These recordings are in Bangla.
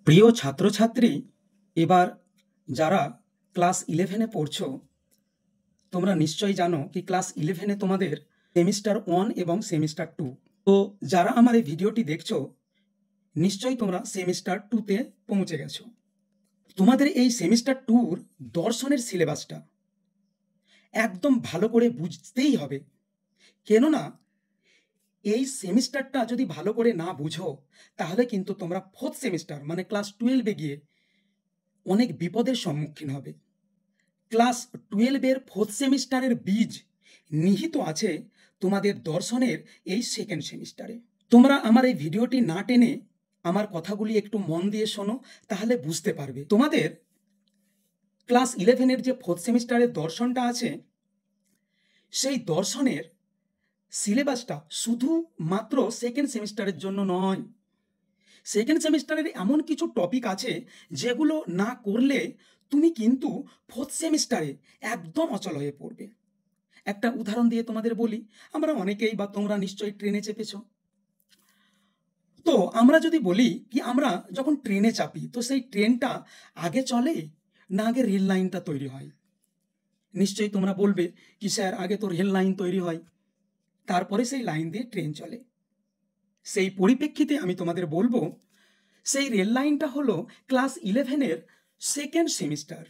প্রিয় ছাত্রছাত্রী, এবার যারা ক্লাস 11-এ পড়ছো, তোমরা নিশ্চয়ই জানো কি ক্লাস 11-এ তোমাদের সেমিস্টার 1 এবং সেমিস্টার 2। তো যারা আমার এই ভিডিওটি দেখছো, নিশ্চয়ই তোমরা সেমিস্টার 2-তে পৌঁছে গেছো। তোমাদের এই সেমিস্টার 2-র দর্শনের সিলেবাসটা একদম ভালো করে বুঝতেই হবে, কেননা এই সেমিস্টারটা যদি ভালো করে না বুঝো, তাহলে কিন্তু তোমরা ফোর্থ সেমিস্টার মানে ক্লাস 12-এ গিয়ে অনেক বিপদের সম্মুখীন হবে। ক্লাস 12-এর ফোর্থ সেমিস্টারের বীজ নিহিত আছে তোমাদের দর্শনের এই সেকেন্ড সেমিস্টারে। তোমরা আমার এই ভিডিওটি না টেনে আমার কথাগুলি একটু মন দিয়ে শোনো, তাহলে বুঝতে পারবে। তোমাদের ক্লাস 11-এর যে ফোর্থ সেমিস্টারের দর্শনটা আছে, সেই দর্শনের সিলেবাসটা শুধু মাত্র সেকেন্ড সেমিস্টারের জন্য নয়। সেকেন্ড সেমিস্টারের এমন কিছু টপিক আছে যেগুলো না করলে তুমি কিন্তু ফোর্থ সেমিস্টারে একদম অচল হয়ে পড়বে। একটা উদাহরণ দিয়ে তোমাদের বলি, আমরা অনেকেই বা তোমরা নিশ্চয়ই ট্রেনে চেপেছ। তো আমরা যদি বলি কি আমরা যখন ট্রেনে চাপি, তো সেই ট্রেনটা আগে চলে না আগে রেল লাইনটা তৈরি হয়? নিশ্চয়ই তোমরা বলবে কি স্যার, আগে তো রেল লাইন তৈরি হয়, তারপরে সেই লাইন দিয়ে ট্রেন চলে। সেই পরিপ্রেক্ষিতে আমি তোমাদের বলবো, সেই রেল লাইনটা হলো ক্লাস 11-এর সেকেন্ড সেমিস্টার,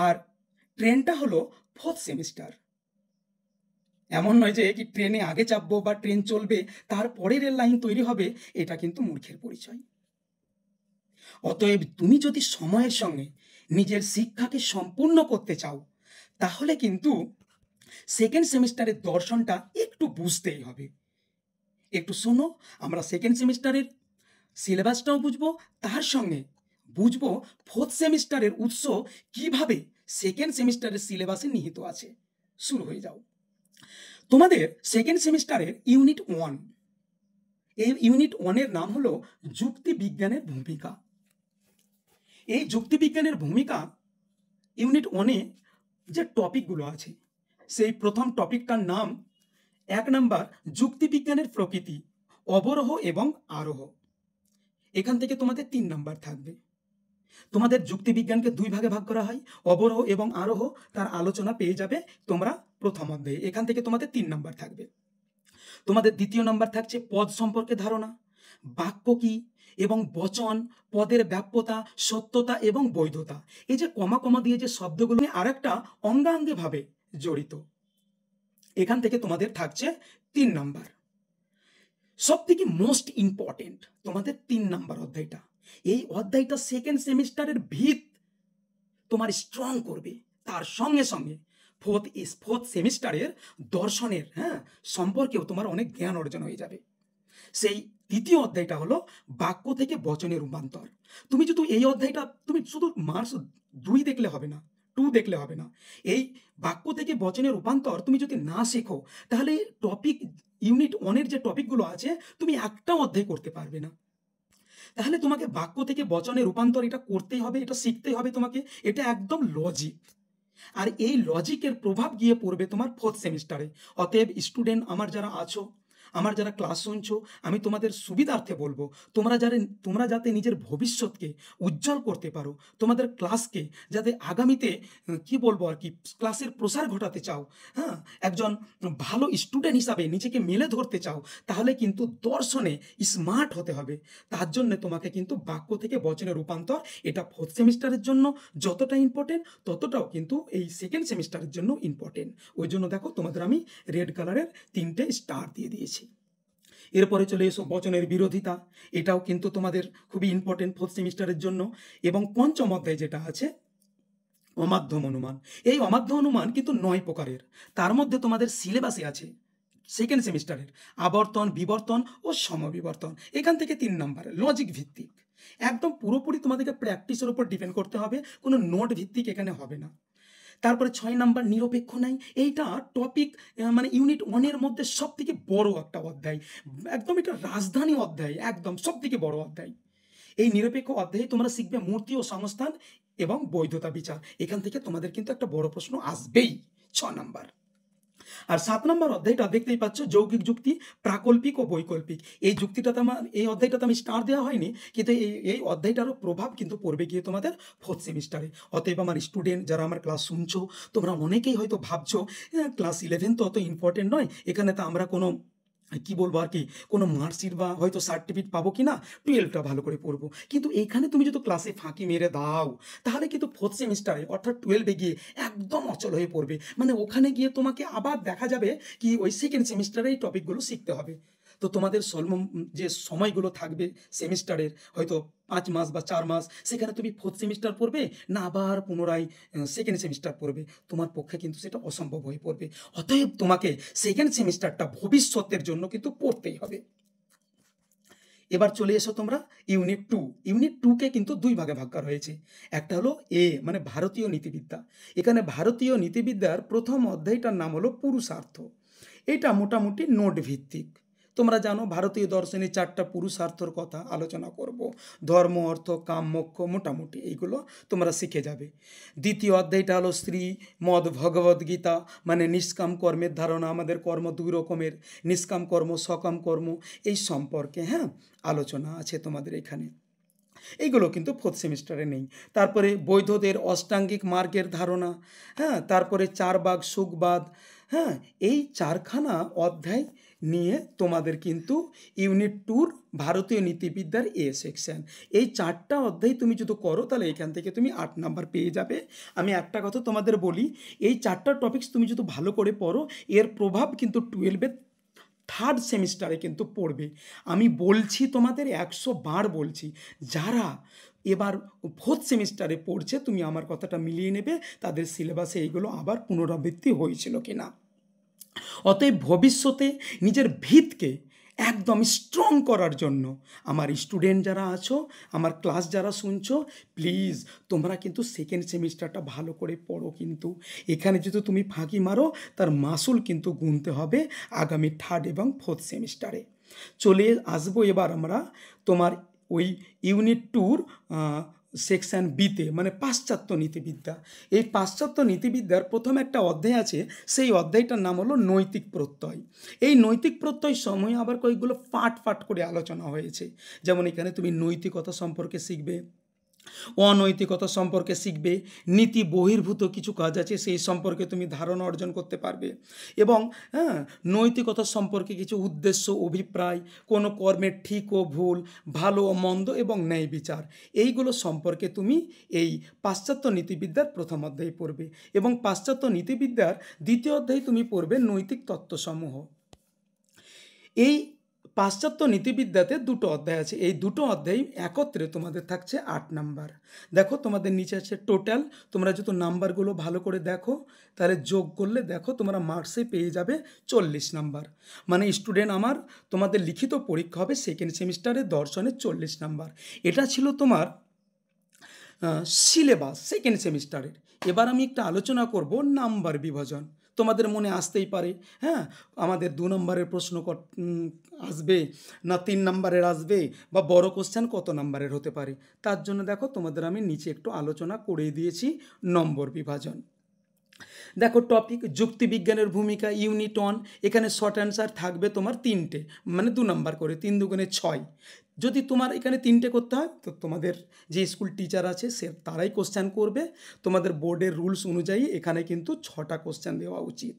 আর ট্রেনটা হলো ফোর্থ সেমিস্টার। এমন নয় যে কি ট্রেনে আগে চাপবো বা ট্রেন চলবে তারপরে রেল লাইন তৈরি হবে, এটা কিন্তু মূর্খের পরিচয়। অতএব তুমি যদি সময়ের সঙ্গে নিজের শিক্ষাকে সম্পূর্ণ করতে চাও, তাহলে কিন্তু সেকেন্ড সেমিস্টারের দর্শনটা একটু বুঝতেই হবে। একটু শোনো, আমরা সেকেন্ড সেমিস্টারের সিলেবাসটাও বুঝবো, তার সঙ্গে বুঝবো ফোর্থ সেমিস্টারের উৎস কিভাবে সেকেন্ড সেমিস্টারের সিলেবাসে নিহিত আছে। শুরু হয়ে যাও। তোমাদের সেকেন্ড সেমিস্টারের ইউনিট 1, এই ইউনিট 1-এর নাম হলো যুক্তিবিজ্ঞানের ভূমিকা। এই যুক্তিবিজ্ঞানের ভূমিকা ইউনিট 1-এ যে টপিকগুলো আছে, সেই প্রথম টপিকটার নাম 1 নাম্বার যুক্তিবিজ্ঞানের প্রকৃতি, অবরোহ এবং আরোহ। এখান থেকে তোমাদের 3 নাম্বার থাকবে। তোমাদের যুক্তিবিজ্ঞানকে 2 ভাগে ভাগ করা হয়, অবরোহ এবং আরোহ। তার আলোচনা পেয়ে যাবে তোমরা প্রথম অধ্যায়ে। এখান থেকে তোমাদের 3 নাম্বার থাকবে। তোমাদের দ্বিতীয় নাম্বার থাকছে পদ সম্পর্কে ধারণা, বাক্য কি এবং বচন, পদের ব্যাপ্যতা, সত্যতা এবং বৈধতা। এই যে কমা কমা দিয়ে যে শব্দগুলো আরেকটা অঙ্গাঙ্গি ভাবে জড়িত, এখান থেকে তোমাদের থাকছে 3 নাম্বার। সব থেকে মোস্ট ইম্পর্টেন্ট তোমাদের 3 নাম্বার অধ্যায়টা। এই অধ্যায়টা সেকেন্ড সেমিস্টারের ভিত তোমার স্ট্রং করবে। তার সঙ্গে সঙ্গে ফোর্থ সেমিস্টারের দর্শনের সম্পর্কেও তোমার অনেক জ্ঞান অর্জন হয়ে যাবে। সেই তৃতীয় অধ্যায়টা হলো বাক্য থেকে বচনের রূপান্তর। তুমি যদি এই অধ্যায়টা তুমি শুধু মার্কস 2 দেখলে হবে না, 2 দেখলে হবে না। এই বাক্য থেকে বচনের রূপান্তর তুমি যদি না শেখো, তাহলে টপিক ইউনিট 1-এর যে টপিকগুলো আছে তুমি একটা অধ্যায় করতে পারবে না। তাহলে তোমাকে বাক্য থেকে বচনে রূপান্তর এটা করতেই হবে, এটা শিখতেই হবে তোমাকে। এটা একদম লজিক, আর এই লজিকের প্রভাব গিয়ে পড়বে তোমার ফোর্থ সেমিস্টারে। অতএব স্টুডেন্ট আমার যারা আছো, আমার যারা ক্লাস শুনছো, আমি তোমাদের সুবিধার্থে বলবো, তোমরা যাতে নিজের ভবিষ্যৎকে উজ্জ্বল করতে পারো, তোমাদের ক্লাসকে যাতে আগামীতে কি বলবো আর কি ক্লাসের প্রসার ঘটাতে চাও, একজন ভালো স্টুডেন্ট হিসাবে নিজেকে মেলে ধরতে চাও, তাহলে কিন্তু দর্শনে স্মার্ট হতে হবে। তার জন্য তোমাকে কিন্তু বাক্য থেকে বচনে রূপান্তর, এটা ফোর্থ সেমিস্টারের জন্য যতটা ইম্পর্টেন্ট, ততটাও কিন্তু এই সেকেন্ড সেমিস্টারের জন্য ইম্পর্টেন্ট। ওই জন্য দেখো তোমাদের আমি রেড কালারের 3টে স্টার দিয়ে দিয়েছি। এরপরে চলে এসো বচনের বিরোধিতা, এটাও কিন্তু তোমাদের খুবই ইম্পর্টেন্ট ফোর্থ সেমিস্টারের জন্য। এবং পঞ্চম অধ্যায় যেটা আছে অমাধ্যম অনুমান, এই অমাধ্য অনুমান কিন্তু 9 প্রকারের। তার মধ্যে তোমাদের সিলেবাসে আছে সেকেন্ড সেমিস্টারের আবর্তন, বিবর্তন ও সমবিবর্তন। এখান থেকে 3 নাম্বার লজিক ভিত্তিক, একদম পুরোপুরি তোমাদেরকে প্র্যাকটিসের উপর ডিপেন্ড করতে হবে, কোনো নোট ভিত্তিক এখানে হবে না। তারপরে 6 নাম্বার নিরপেক্ষ নাই, এইটা টপিক মানে ইউনিট 1-এর মধ্যে সব থেকে বড় একটা অধ্যায়, একদম এটা রাজধানী অধ্যায়, একদম সব থেকে বড় অধ্যায়। এই নিরপেক্ষ অধ্যায়ে তোমরা শিখবে মূর্তি ও সংস্থান এবং বৈধতা বিচার। এখান থেকে তোমাদের কিন্তু একটা বড় প্রশ্ন আসবেই, 6 নাম্বার। আর 7 নম্বর অধ্যায়টা দেখতেই পাচ্ছ, যৌগিক যুক্তি, প্রাকল্পিক ও বৈকল্পিক। এই যুক্তিটাতে আমার, এই অধ্যায়টাতে আমি স্টার দেওয়া হয়নি, কিন্তু এই অধ্যায়টারও প্রভাব কিন্তু পড়বে গিয়ে তোমাদের 4th সেমিস্টারে। অতএব আমার স্টুডেন্ট যারা আমার ক্লাস শুনছো, তোমরা অনেকেই হয়তো ভাবছো ক্লাস 11 তো অত ইম্পর্টেন্ট নয়, এখানে তো আমরা কোনো কি বলবো আর কি, কোনো মার্কশিট বা হয়তো সার্টিফিকেট পাবো কি না, 12টা ভালো করে পড়বো। কিন্তু এইখানে তুমি যদি ক্লাসে ফাঁকি মেরে দাও, তাহলে কিন্তু 4th সেমিস্টারে অর্থাৎ 12-এ গিয়ে একদম অচল হয়ে পড়বে। মানে ওখানে গিয়ে তোমাকে আবার দেখা যাবে কি ওই 2nd সেমিস্টারে এই টপিকগুলো শিখতে হবে। তো তোমাদের যে সময়গুলো থাকবে সেমিস্টারের, হয়তো 5 মাস বা 4 মাস, সেখানে তুমি 4th সেমিস্টার পড়বে না আবার পুনরায় 2nd সেমিস্টার পড়বে, তোমার পক্ষে কিন্তু সেটা অসম্ভব হয়ে পড়বে। অতএব তোমাকে 2nd সেমিস্টারটা ভবিষ্যতের জন্য কিন্তু পড়তেই হবে। এবার চলে এসো তোমরা ইউনিট 2। ইউনিট 2কে কিন্তু 2 ভাগে ভাগ করা হয়েছে। একটা হলো এ মানে ভারতীয় নীতিবিদ্যা। এখানে ভারতীয় নীতিবিদ্যার প্রথম অধ্যায়টার নাম হলো পুরুষার্থ। এটা মোটামুটি নোট ভিত্তিক। তোমরা জানো ভারতীয় দর্শনে 4টা পুরুষার্থর কথা আলোচনা করব। ধর্ম, অর্থ, কাম, মোক্ষ, মোটামুটি এইগুলো তোমরা শিখে যাবে। দ্বিতীয় অধ্যায়টা হলো শ্রীমদ্ ভগবদ্গীতা, মানে নিষ্কাম কর্মের ধারণা। আমাদের কর্ম 2 রকমের, নিষ্কাম কর্ম, সকাম কর্ম, এই সম্পর্কে আলোচনা আছে তোমাদের এখানে। এইগুলো কিন্তু 4th সেমিস্টারে নেই। তারপরে বৈধদের অষ্টাঙ্গিক মার্গের ধারণা, তারপরে 4 ভাগ সুখবাদ, এই 4খানা অধ্যায় নিয়ে তোমাদের কিন্তু ইউনিট 2 ভারতীয় নীতিবিদ্যার এ সেকশন। এই 4টা অধ্যায় তুমি যদি করো তাহলে এখান থেকে তুমি 8 নাম্বার পেয়ে যাবে। আমি একটা কথা তোমাদের বলি, এই 4টা টপিকস তুমি যদি ভালো করে পড়ো, এর প্রভাব কিন্তু 12-এর 3rd সেমিস্টারে কিন্তু পড়বে। আমি বলছি তোমাদের 100 বার বলছি, যারা এবার 4th সেমিস্টারে পড়ছে, তুমি আমার কথাটা মিলিয়ে নেবে তাদের সিলেবাসে এইগুলো আবার পুনরাবৃত্তি হয়েছিল কিনা। অতএব ভবিষ্যতে নিজের ভিতকে একদম স্ট্রং করার জন্য আমার স্টুডেন্ট যারা আছো, আমার ক্লাস যারা শুনছো, প্লিজ তোমরা কিন্তু 2nd সেমিস্টারটা ভালো করে পড়ো। কিন্তু এখানে যদি তুমি ফাঁকি মারো, তার মাসুল কিন্তু গুনতে হবে আগামী 3rd এবং 4th সেমিস্টারে। চলে আসবো এবার আমরা তোমার ওই ইউনিট 2-র সেকশন বিতে, মানে পাশ্চাত্য নীতিবিদ্যা। এই পাশ্চাত্য নীতিবিদ্যার প্রথম একটা অধ্যায় আছে, সেই অধ্যায়টার নাম হলো নৈতিক প্রত্যয়। এই নৈতিক প্রত্যয় সময়ে আবার কয়েকগুলো পাট করে আলোচনা হয়েছে। যেমন এখানে তুমি নৈতিকতা সম্পর্কে শিখবে, অনৈতিকতা সম্পর্কে শিখবে, নীতি বহির্ভূত কিছু কাজ আছে সেই সম্পর্কে তুমি ধারণা অর্জন করতে পারবে, এবং নৈতিকতা সম্পর্কে কিছু উদ্দেশ্য, অভিপ্রায়, কোনো কর্মের ঠিক ও ভুল, ভালো ও মন্দ এবং ন্যায় বিচার, এইগুলো সম্পর্কে তুমি এই পাশ্চাত্য নীতিবিদ্যার প্রথম অধ্যায়ে পড়বে। এবং পাশ্চাত্য নীতিবিদ্যার দ্বিতীয় অধ্যায়ে তুমি পড়বে নৈতিক তত্ত্বসমূহ। এই পাশ্চাত্য নীতিবিদ্যাতে 2টো অধ্যায় আছে, এই 2টো অধ্যায় একত্রে তোমাদের থাকছে 8 নাম্বার। দেখো তোমাদের নিচে আছে টোটাল, তোমরা যত নাম্বারগুলো ভালো করে দেখো, তাহলে যোগ করলে দেখো তোমরা মার্কসে পেয়ে যাবে 40 নাম্বার। মানে স্টুডেন্ট আমার, তোমাদের লিখিত পরীক্ষা হবে 2nd সেমিস্টারে দর্শনে 40 নাম্বার। এটা ছিল তোমার সিলেবাস 2nd সেমিস্টারের। এবার আমি একটা আলোচনা করব নাম্বার বিভাজন। তোমাদের মনে আসতেই পারে, আমাদের 2 নম্বরের প্রশ্ন আসবে না 3 নম্বরের আসবে, বা বড় কোশ্চেন কত নম্বরের হতে পারে। তার জন্য দেখো তোমাদের আমি নিচে একটু আলোচনা করে দিয়েছি নম্বর বিভাজন। দেখো টপিক যুক্তিবিজ্ঞানের ভূমিকা, ইউনিট 1। এখানে শর্ট অ্যান্সার থাকবে তোমার 3টে, মানে 2 নাম্বার করে, 3 দুগুণে 6। যদি তোমার এখানে 3টে করতে হয় তো তোমাদের যে স্কুল টিচার আছে তারাই কোশ্চেন করবে। তোমাদের বোর্ডের রুলস অনুযায়ী এখানে কিন্তু 6টা কোশ্চেন দেওয়া উচিত,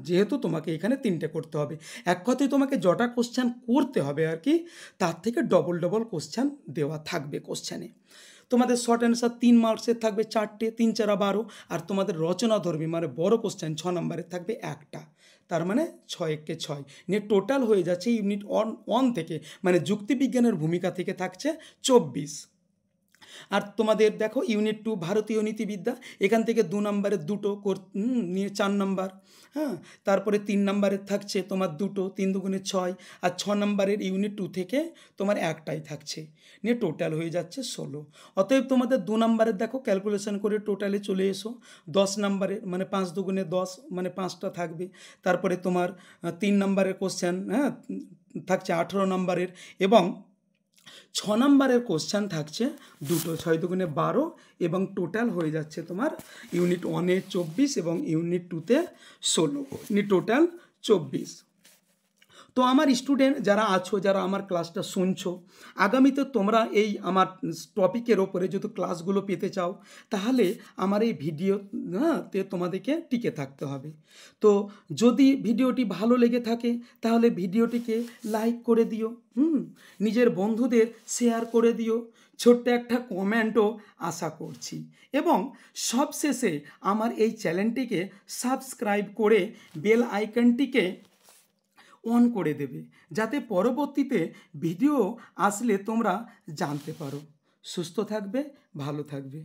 যেহেতু তোমাকে এখানে 3টে করতে হবে। এক কথায় তোমাকে যটা কোশ্চেন করতে হবে আর কি, তার থেকে ডবল কোশ্চেন দেওয়া থাকবে কোশ্চেনে। তোমাদের শর্ট অ্যান্সার 3 মার্কসের থাকবে 4টে, 3 4 12। আর তোমাদের রচনাধর্মী মানে বড় কোশ্চেন 6 নম্বরের থাকবে 1টা, তার মানে 6 একে 6 নিয়ে টোটাল হয়ে যাচ্ছে ইউনিট 1 থেকে, মানে যুক্তিবিজ্ঞানের ভূমিকা থেকে থাকছে 24। আর তোমাদের দেখো ইউনিট 2 ভারতীয় নীতিবিদ্যা, এখান থেকে 2 নম্বরের 2টো নিয়ে 4 নম্বর। তারপরে 3 নম্বরের থাকছে তোমার 2টো, 3 দুগুণে 6। আর 6 নম্বরের ইউনিট 2 থেকে তোমার 1টাই থাকছে, নিয়ে টোটাল হয়ে যাচ্ছে 16। অতএব তোমাদের 2 নম্বরের দেখো ক্যালকুলেশন করে টোটালে চলে এসো 10 নম্বরের, মানে 5 দুগুণে 10, মানে 5টা থাকবে। তারপরে তোমার 3 নম্বরের কোশ্চেন থাকছে 18 নম্বরের, এবং 6 নম্বরের কোশ্চেন থাকছে দুটো, 6 দুগুণে 12 এবং টোটাল হয়ে যাচ্ছে তোমার ইউনিট 1-এ 24 এবং ইউনিট 2-তে 16, টোটাল 24। তো আমার স্টুডেন্ট যারা আছো, যারা আমার ক্লাসটা শুনছো, আগামীতে তোমরা এই আমার টপিকের ওপরে যদি ক্লাসগুলো পেতে চাও, তাহলে আমার এই ভিডিওতে তোমাদেরকে টিকে থাকতে হবে। তো যদি ভিডিওটি ভালো লেগে থাকে তাহলে ভিডিওটিকে লাইক করে দিও, নিজের বন্ধুদের শেয়ার করে দিও, ছোট্ট একটা কমেন্টও আশা করছি, এবং সবশেষে আমার এই চ্যানেলটিকে সাবস্ক্রাইব করে বেল আইকনটিকে অন করে দেবে, যাতে পরবর্তীতে ভিডিও আসলে তোমরা জানতে পারো। সুস্থ থাকবে, ভালো থাকবে।